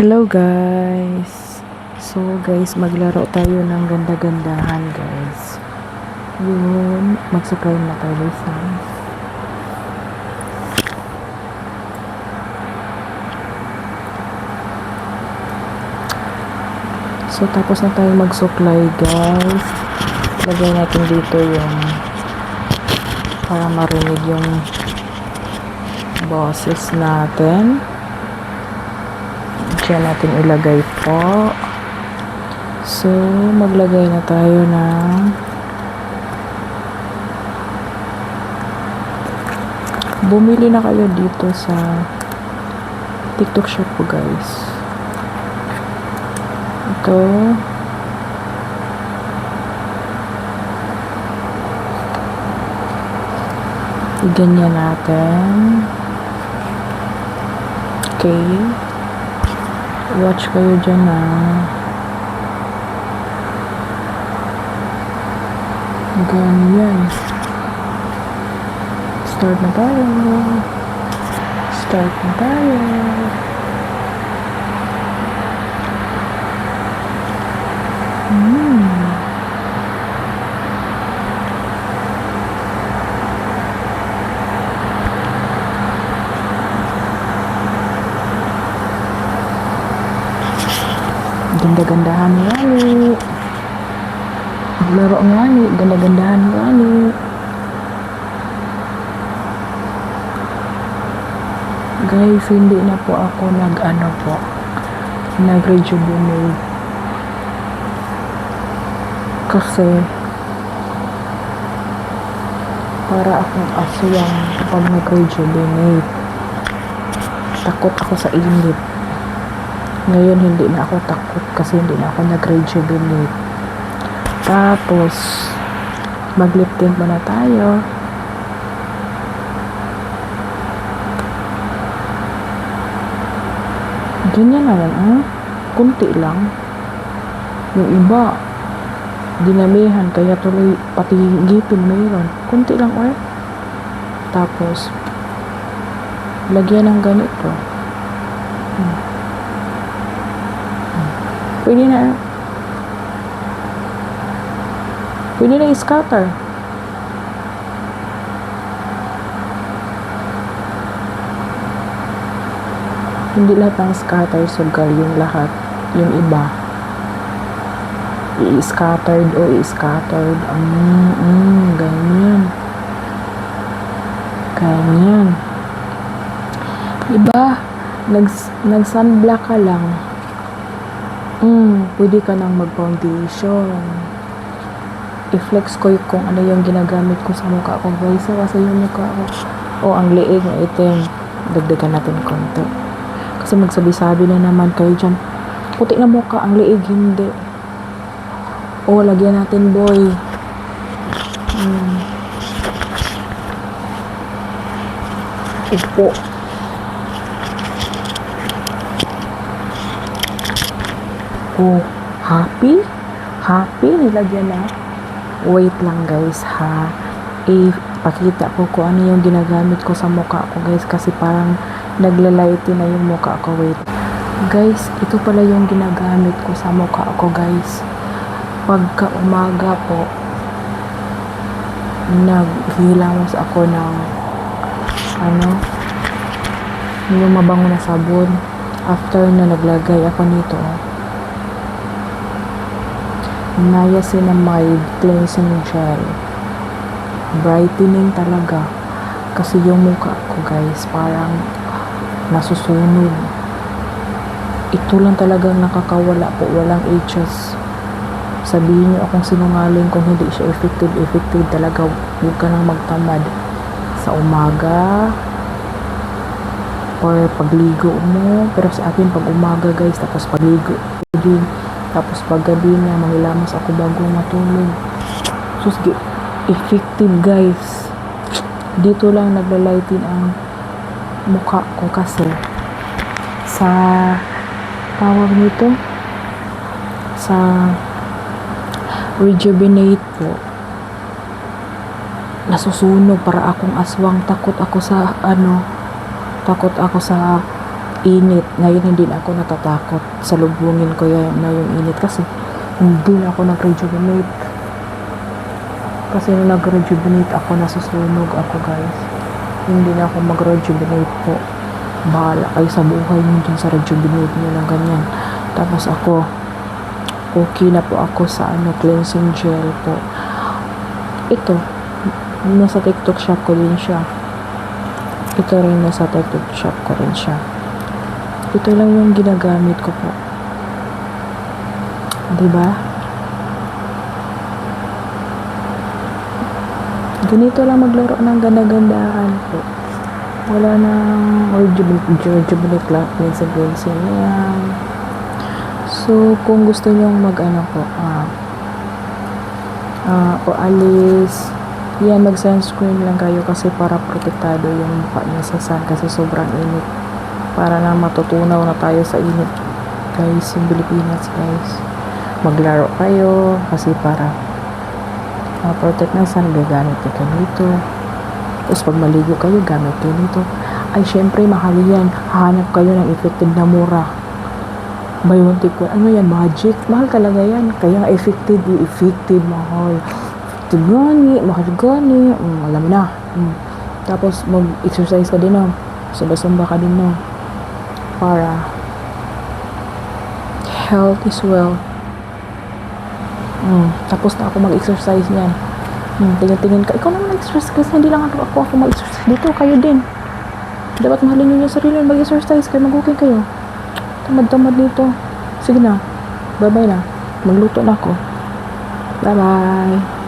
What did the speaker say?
Hello guys! So guys, maglaro tayo ng ganda-gandahan guys. Yun, mag-subscribe na tayo guys ha. So tapos na tayo mag-supply guys. Lagay natin dito yung para marinig yung boses natin. Diyan natin ilagay po. So, maglagay na tayo ng bumili na kayo dito sa TikTok shop po guys. Ito. Ganyan natin. Okay. Watch kayo dyan na ganyan. Start na tayo. Start na tayo. Ganda-gandahan nga ni. Maglaro nga ni. Ganda-gandahan nga ni. Guys, hindi na po ako nag-rejuvenate. Kasi para akong aswang kapag nag-rejuvenate. Takot ako sa init. Ngayon, hindi na ako takot kasi hindi na ako nag-rejuvenate. Tapos, mag-lip tint muna tayo. Ganyan na lang, kunti lang. Yung iba, dinamihan, kaya tuloy, pati ngipin mayroon. Kunti lang, Tapos, lagyan ng ganito. Pwede na i-scatter. Hindi lahat ng scatter sugal, yung lahat, yung iba i-scattered o i-scattered. Ganyan. Iba, nag-sunblock ka lang. Pwede ka nang mag-foundation. I-flex ko kung ano yung ginagamit ko sa mukha ko guys. Kasi yung mukha ko, ang liig na itim. Dagdagan natin konti. Kasi magsabi-sabi na naman kayo dyan, puti na mukha, ang liig hindi. Lagyan natin boy. Upo. Happy, nilagyan na. Wait lang guys ha. Pakita ko kung ano yung ginagamit ko sa mukha ko guys, kasi parang naglalaiti na yung mukha ko. Wait guys, ito pala yung ginagamit ko sa mukha ko guys. Pagka umaga po, naghilamos ako ng yung mabango na sabon. After na naglagay ako nito, niacinamide cleansing gel. Brightening talaga. Kasi yung mukha ko guys, parang nasusunog. Ito lang talagang nakakawala po. Walang ages. Sabihin niyo akong sinungaling kung hindi siya effective talaga. Huwag ka nang magtamad sa umaga or pagligo mo. Pero sa akin pag umaga guys, tapos pagligo din. Tapos pag gabi na, manghilamos ako bago matulog. So, effective guys. Dito lang naglalightin ang mukha ko kasi sa tawag nito, sa rejuvenate po, nasusunog para akong aswang. Takot ako sa init. Ngayon hindi na ako natatakot. Salubungin ko yan na yung init kasi hindi na ako nag-rejuvenate. Kasi nung nag-rejuvenate ako, nasusunog ako guys. Hindi na ako mag-rejuvenate po. Bahala kayo sa buhay nyo dyan sa rejuvenate nyo lang ganyan. Tapos ako, okay na po ako sa cleansing gel po. Ito, nasa TikTok shop ko din siya. Ito rin nasa TikTok shop ko rin siya. Ito lang yung ginagamit ko po. Diba? Ganito lang maglaro ng ganda-gandaan po. Wala nang rejuvenate cleansing. Ayan. So, kung gusto nyong o alis, yan, mag-sunscreen lang kayo kasi para protektado yung mukha niya sa sun kasi sobrang init. Para na matutunaw na tayo sa init. Guys, yung Pilipinas, guys. Maglaro kayo kasi para protect ng sun, gagamit kayo nito. Tapos pag maligo kayo, gamit kayo nito. Ay, syempre, mahal yan. Hahanap kayo ng effective na mura. Buy one take one. Ano yan? Magic. Mahal talaga yan. Kaya effective, mahal. Effective gani, mahal gani. Alam mo na. Tapos mag-exercise ka din, no? Sumba-sumba ka din, no? Para health is wealth. Tapos na ako mag-exercise niyan. Tingin-tingin ka. Ikaw naman mag-exercise kasi hindi lang ako mag-exercise. Dito, kayo din. Dapat mahalin nyo yung sarili. Mag-exercise kayo. Mag-walking kayo. Tamad-tamad dito. Sige na. Bye-bye na. Magluto na ako. Bye-bye.